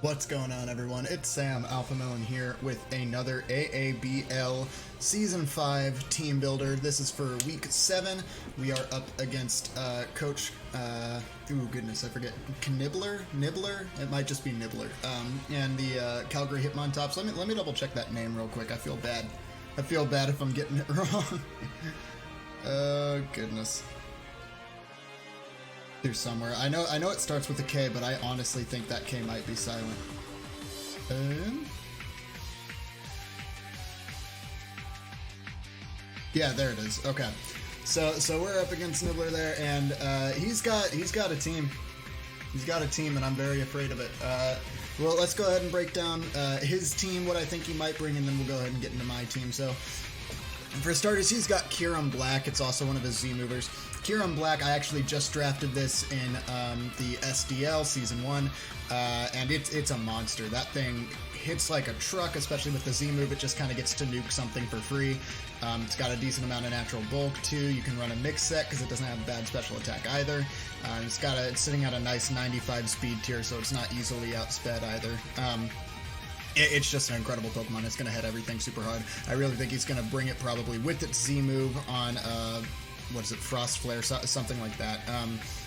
What's going on, everyone? It's Sam Alpha Melon here with another AABL Season 5 Team Builder. This is for Week 7. We are up against Coach, ooh goodness, I forget, Nibbler? It might just be Nibbler. And the Calgary Hitmontops. Let me double check that name real quick. I feel bad. I feel bad if I'm getting it wrong. Oh, goodness. Through somewhere. I know it starts with a K, but I honestly think that K might be silent. Yeah, there it is. Okay. So we're up against Nibbler there, and he's got a team. He's got a team, and I'm very afraid of it. Well, let's go ahead and break down his team, what I think he might bring, and then we'll go ahead and get into my team. So, for starters, he's got Kieran Black. It's also one of his Z movers. Kieran Black, I actually just drafted this in the SDL Season 1, and it's a monster. That thing hits like a truck, especially with the Z move. It just kind of gets to nuke something for free. It's got a decent amount of natural bulk, too. You can run a mix set because it doesn't have bad special attack either. It's sitting at a nice 95 speed tier, so it's not easily outsped either. It's just an incredible Pokemon. It's going to hit everything super hard. I really think he's going to bring it probably with its Z move on, what is it, Frost Flare, something like that.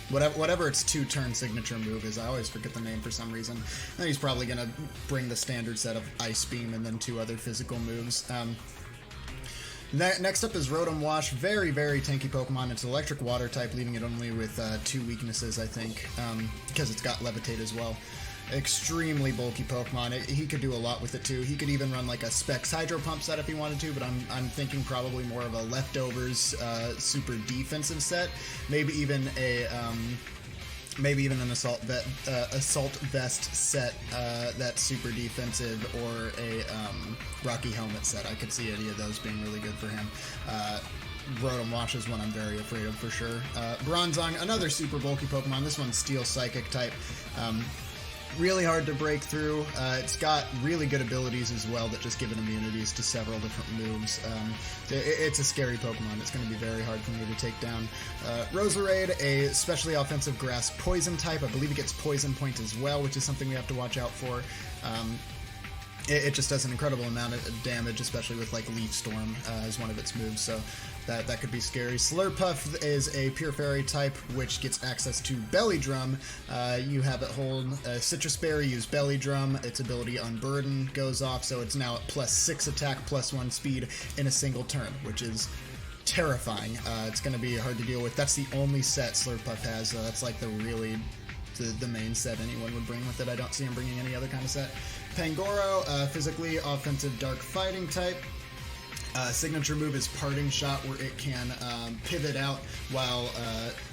Whatever its 2-turn signature move is. I always forget the name for some reason. And he's probably going to bring the standard set of Ice Beam and then 2 other physical moves. Next up is Rotom Wash. Very, very tanky Pokemon. It's electric water type, leaving it only with 2 weaknesses, I think, because it's got Levitate as well. Extremely bulky Pokemon. He could do a lot with it too. He could even run like a Specs Hydro Pump set if he wanted to, but I'm thinking probably more of a Leftovers super defensive set. Maybe even an Assault Vest set that's super defensive, or a Rocky Helmet set. I could see any of those being really good for him. Rotom Wash is one I'm very afraid of for sure. Bronzong, another super bulky Pokemon. This one's Steel Psychic type. Really hard to break through. It's got really good abilities as well that just give it immunities to several different moves. It's a scary Pokemon. It's going to be very hard for me to take down. Roserade, a specially offensive grass poison type. I believe it gets poison points as well, which is something we have to watch out for. It just does an incredible amount of damage, especially with like Leaf Storm as one of its moves, so that could be scary. Slurpuff is a Pure Fairy type, which gets access to Belly Drum. You have it hold Citrus Berry, use Belly Drum. Its ability Unburden goes off, so it's now at +6 attack, +1 speed in a single turn, which is terrifying. It's going to be hard to deal with. That's the only set Slurpuff has. That's like the main set anyone would bring with it. I don't see him bringing any other kind of set. Pangoro, physically offensive dark fighting type. Signature move is Parting Shot, where it can pivot out while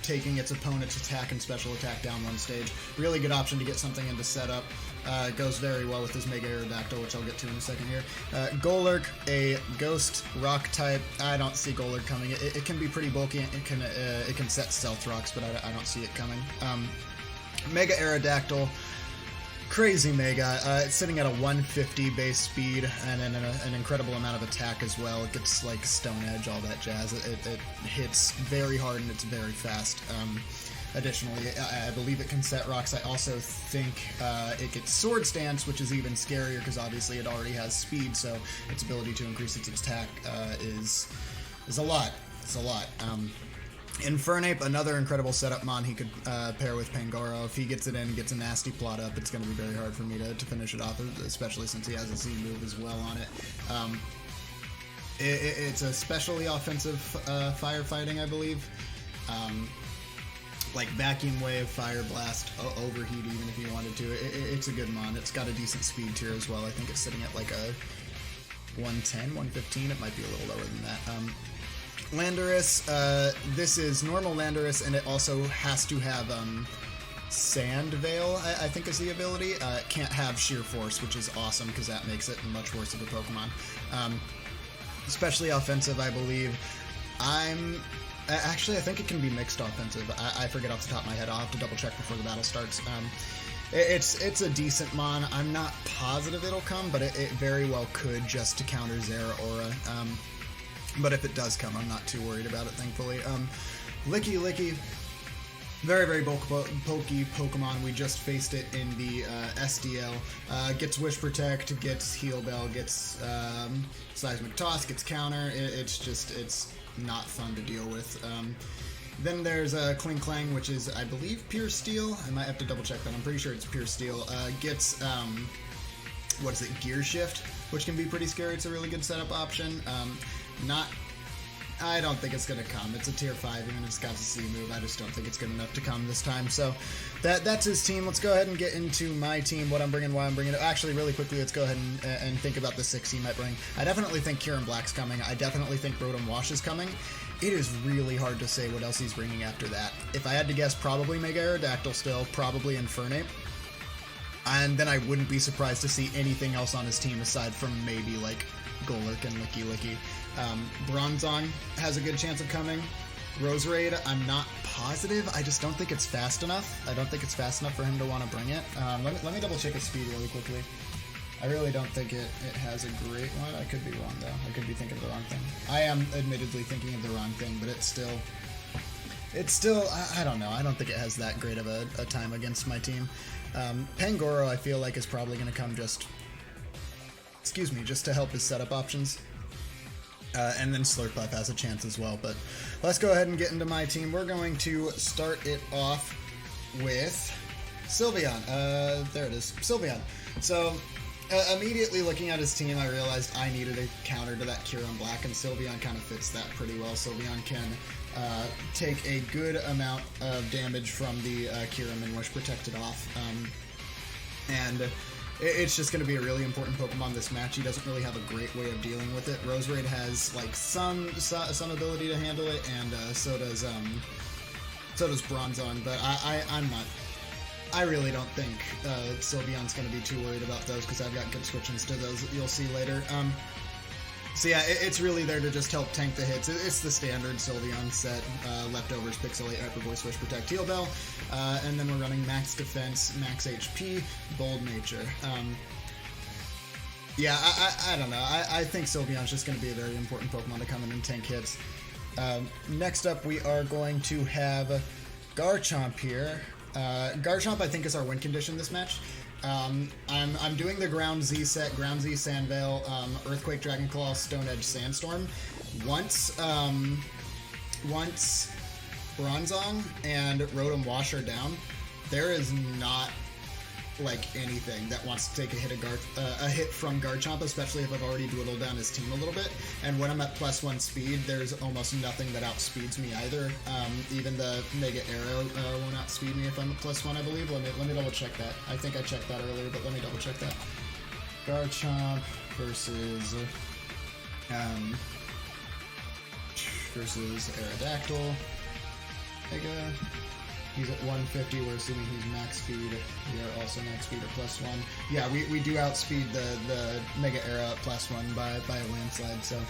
taking its opponent's attack and special attack down one stage. Really good option to get something into setup. Goes very well with his Mega Aerodactyl, which I'll get to in a second here. Golurk, a Ghost Rock type. I don't see Golurk coming. It can be pretty bulky. It can set Stealth Rocks, but I don't see it coming. Mega Aerodactyl. Crazy Mega. It's sitting at a 150 base speed and an incredible amount of attack as well. It gets like Stone Edge, all that jazz. It hits very hard and it's very fast. Additionally, I believe it can set rocks. I also think it gets Sword Stance, which is even scarier because obviously it already has speed, so its ability to increase its attack is a lot. It's a lot. Infernape, another incredible setup mon he could pair with Pangoro. If he gets it in and gets a nasty plot up, it's going to be very hard for me to finish it off, especially since he has a Z move as well on it. It's a specially offensive firefighting, I believe. Like Vacuum Wave, Fire Blast, Overheat even if you wanted to. It's a good mon. It's got a decent speed tier as well. I think it's sitting at like a 110, 115. It might be a little lower than that. Landorus, this is normal Landorus, and it also has to have Sand Veil, I think is the ability. It can't have Sheer Force, which is awesome because that makes it much worse of a Pokemon. Especially offensive, I believe. Actually, I think it can be mixed offensive. I forget off the top of my head. I'll have to double check before the battle starts. It's a decent mon. I'm not positive it'll come, but it very well could, just to counter Zeraora. But if it does come, I'm not too worried about it, thankfully. Licky Licky, Very, very bulky Pokemon. We just faced it in the SDL. Gets Wish Protect, gets Heal Bell, gets Seismic Toss, gets Counter. It's not fun to deal with. Then there's Kling Clang, which is, I believe, Pure Steel. I might have to double check that. I'm pretty sure it's Pure Steel. Gets, what is it, Gear Shift, which can be pretty scary. It's a really good setup option. I don't think it's going to come. It's a tier 5, even if it's got a C move. I just don't think it's good enough to come this time. So that's his team. Let's go ahead and get into my team, what I'm bringing, why I'm bringing it. Actually, really quickly, let's go ahead and think about the 6 he might bring. I definitely think Kieran Black's coming. I definitely think Rotom Wash is coming. It is really hard to say what else he's bringing after that. If I had to guess, probably Mega Aerodactyl still, probably Infernape. And then I wouldn't be surprised to see anything else on his team aside from maybe like Golurk and Licky Licky. Bronzong has a good chance of coming. Roserade, I'm not positive. I just don't think it's fast enough. I don't think it's fast enough for him to want to bring it. Let me double check his speed really quickly. I really don't think it has a great one. I could be wrong though. I could be thinking of the wrong thing. I am admittedly thinking of the wrong thing, but it's still, I don't know. I don't think it has that great of a time against my team. Pangoro, I feel like, is probably going to come just to help his setup options. And then Slurpuff has a chance as well. But let's go ahead and get into my team. We're going to start it off with Sylveon. There it is, Sylveon. So immediately looking at his team, I realized I needed a counter to that Kieran Black, and Sylveon kind of fits that pretty well. Sylveon can take a good amount of damage from the Kieran and Wish Protected off. And it's just going to be a really important Pokemon this match. He doesn't really have a great way of dealing with it. Roserade has like some ability to handle it, and so does Bronzong. But I really don't think Sylveon's going to be too worried about those, because I've got good switch-ins to those that you'll see later. So yeah, it's really there to just help tank the hits. It's the standard Sylveon set, Leftovers, Pixelate, Hyper Voice, Wish Protect, Heal Bell, and then we're running Max Defense, Max HP, Bold Nature. Yeah, I don't know. I think Sylveon's just going to be a very important Pokemon to come in and tank hits. Next up, we are going to have Garchomp here. Garchomp, I think, is our win condition this match. I'm doing the Ground Z set, Ground Z Sandveil, Earthquake, Dragonclaw, Stone Edge, Sandstorm. Once Bronzong and Rotom Wash are down, there is not like anything that wants to take a hit from Garchomp, especially if I've already dwindled down his team a little bit. And when I'm at +1 speed, there's almost nothing that outspeeds me either. Even the Mega Arrow won't outspeed me if I'm at +1, I believe. Let me double check that. I think I checked that earlier, but let me double check that. Garchomp versus Aerodactyl. Mega. He's at 150, we're assuming he's max speed. We are also max speed at +1. Yeah, we do outspeed the Mega Era at +1 by a landslide, so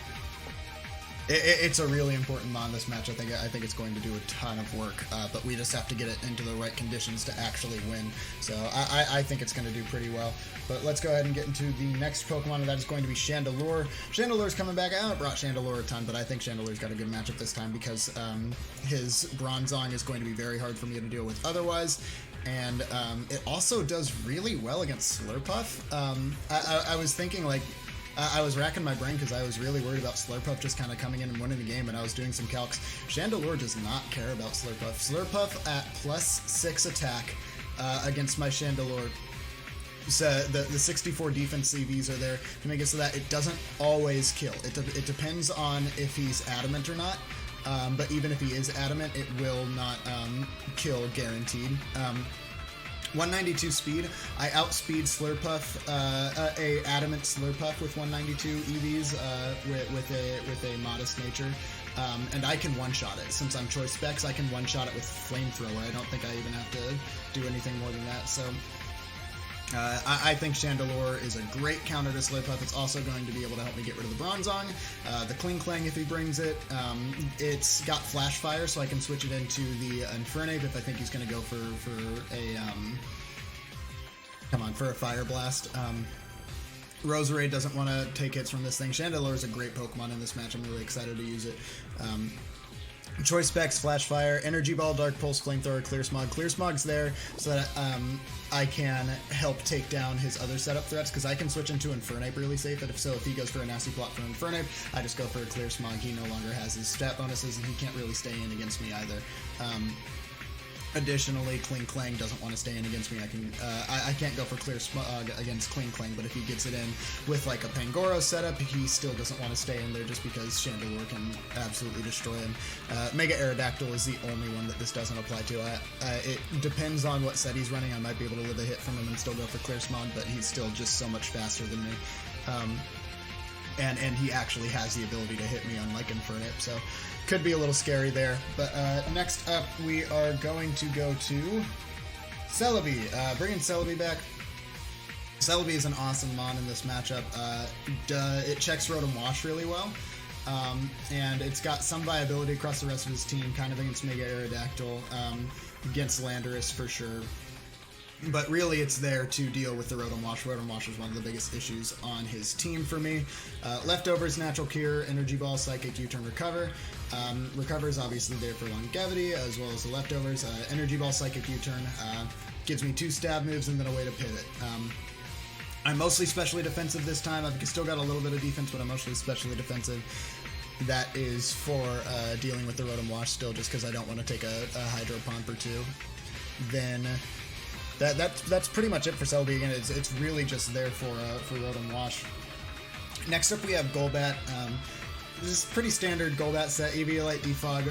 it's a really important mon this match. I think it's going to do a ton of work, but we just have to get it into the right conditions to actually win. So I think it's going to do pretty well. But let's go ahead and get into the next Pokemon, and that is going to be Chandelure. Chandelure's coming back. I haven't brought Chandelure a ton, but I think Chandelure's got a good matchup this time, because his Bronzong is going to be very hard for me to deal with otherwise. And it also does really well against Slurpuff. I was thinking, like, I was racking my brain because I was really worried about Slurpuff just kind of coming in and winning the game, and I was doing some calcs. Chandelure does not care about Slurpuff. Slurpuff at +6 attack against my Chandelure. So the 64 defense CVs are there to make it so that it doesn't always kill. It depends on if he's adamant or not. But even if he is adamant, it will not kill guaranteed. 192 speed. I outspeed Slurpuff, a adamant Slurpuff with 192 EVs with a modest nature, and I can one-shot it. Since I'm Choice Specs, I can one-shot it with Flamethrower. I don't think I even have to do anything more than that. So I think Chandelure is a great counter to Slurpuff. It's also going to be able to help me get rid of the Bronzong. The Kling Clang, if he brings it. It's got Flash Fire, so I can switch it into the Infernape if I think he's going to go for a Fire Blast. Roserade doesn't want to take hits from this thing. Chandelure is a great Pokemon in this match. I'm really excited to use it. Choice specs, Flash Fire, Energy Ball, Dark Pulse, Flamethrower, Clear Smog. Clear Smog's there so that I can help take down his other setup threats, because I can switch into Infernape really safe. If he goes for a nasty plot for Infernape, I just go for a Clear Smog. He no longer has his stat bonuses, and he can't really stay in against me either. Additionally, Kling Clang doesn't want to stay in against me. I can't go for Clear Smog against Kling Clang, but if he gets it in with like a Pangoro setup, he still doesn't want to stay in there just because Chandelure can absolutely destroy him. Mega Aerodactyl is the only one that this doesn't apply to. It depends on what set he's running. I might be able to live a hit from him and still go for Clear Smog, but he's still just so much faster than me. And he actually has the ability to hit me, unlike Infernape, so could be a little scary there. But next up, we are going to go to Celebi. Bringing Celebi back. Celebi is an awesome mon in this matchup. It checks Rotom Wash really well, and it's got some viability across the rest of his team, kind of against Mega Aerodactyl, against Landorus for sure. But really, it's there to deal with the Rotom Wash. Rotom Wash is one of the biggest issues on his team for me. Leftovers, Natural Cure, Energy Ball, Psychic, U-Turn, Recover. Recover is obviously there for longevity, as well as the Leftovers. Energy Ball, Psychic, U-Turn gives me 2 stab moves and then a way to pivot. I'm mostly specially defensive this time. I've still got a little bit of defense, but I'm mostly specially defensive. That is for dealing with the Rotom Wash still, just because I don't want to take a Hydro Pump or 2. Then... That's pretty much it for Celebi. Again, it's really just there for Rotom Wash. Next up, we have Golbat. This is pretty standard Golbat set. Eviolite, Defog,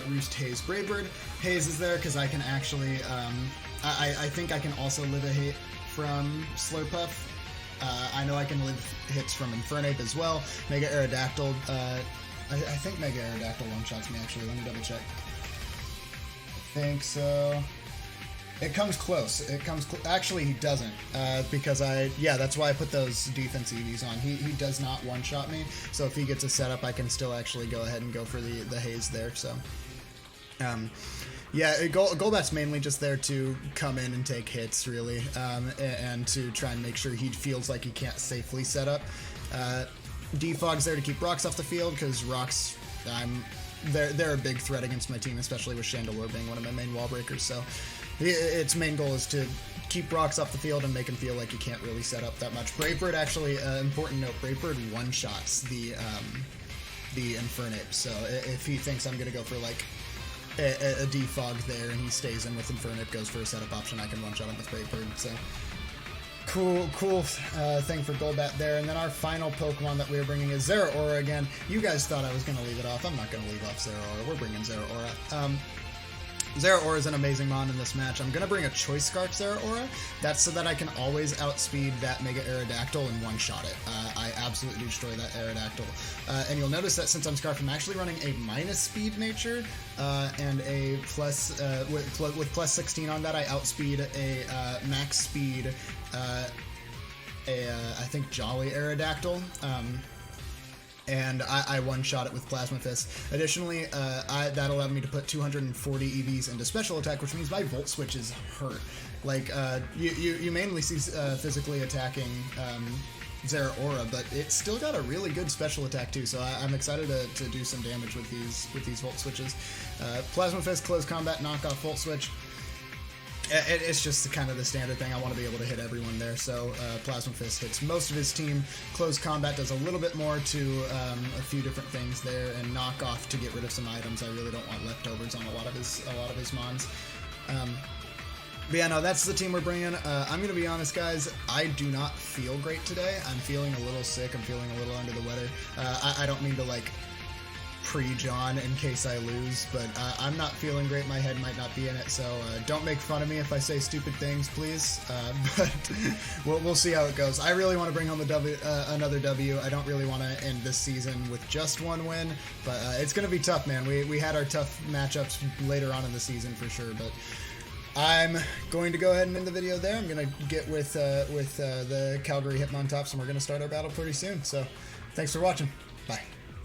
Roost, Haze, Bravebird. Haze is there because I can actually... I think I can also live a hit from Slurpuff. I know I can live hits from Infernape as well. Mega Aerodactyl. I think Mega Aerodactyl one-shots me, actually. Let me double check. I think so. It comes close. Actually, he doesn't, because that's why I put those defense EVs on. He does not one-shot me, so if he gets a setup, I can still actually go ahead and go for the Haze there, so. Golbat's mainly just there to come in and take hits, really, and to try and make sure he feels like he can't safely set up. Defog's there to keep rocks off the field, because rocks, they're a big threat against my team, especially with Chandelure being one of my main wall breakers, so. Its main goal is to keep rocks off the field and make him feel like he can't really set up that much. Bravebird, actually, important note, Bravebird one-shots the Infernape, so if he thinks I'm going to go for, like, a defog there and he stays in with Infernape, goes for a setup option, I can one-shot him with Bravebird, so... Cool thing for Golbat there. And then our final Pokemon that we're bringing is Zeraora again. You guys thought I was going to leave it off. I'm not going to leave off Zeraora. We're bringing Zeraora. Zeraora is an amazing mon in this match. I'm going to bring a Choice Scarf Zeraora. That's so that I can always outspeed that Mega Aerodactyl and one-shot it. I absolutely destroy that Aerodactyl. And you'll notice that since I'm Scarf, I'm actually running a minus speed nature and a plus, with plus 16 on that, I outspeed a max speed, I think Jolly Aerodactyl. And I one-shot it with Plasma Fist. Additionally, that allowed me to put 240 EVs into Special Attack, which means my Volt Switches hurt. Like, you mainly see physically attacking Zeraora, but it's still got a really good Special Attack too, so I'm excited to do some damage with these Volt Switches. Plasma Fist, Close Combat, Knock Off, Volt Switch. It's just kind of the standard thing. I want to be able to hit everyone there, so Plasma Fist hits most of his team. Close Combat does a little bit more to a few different things there, and Knock Off to get rid of some items. I really don't want leftovers on a lot of his mons. But yeah, no, that's the team we're bringing. I'm going to be honest, guys, I do not feel great today. I'm feeling a little sick. I'm feeling a little under the weather. I don't mean to, like, pre-John in case I lose, but I'm not feeling great. My head might not be in it, so don't make fun of me if I say stupid things, please. But we'll see how it goes. I really want to bring home another W. I don't really want to end this season with just one win, but it's going to be tough, man. We had our tough matchups later on in the season for sure, but I'm going to go ahead and end the video there. I'm going to get with the Calgary Hitmontops, and we're going to start our battle pretty soon. So thanks for watching.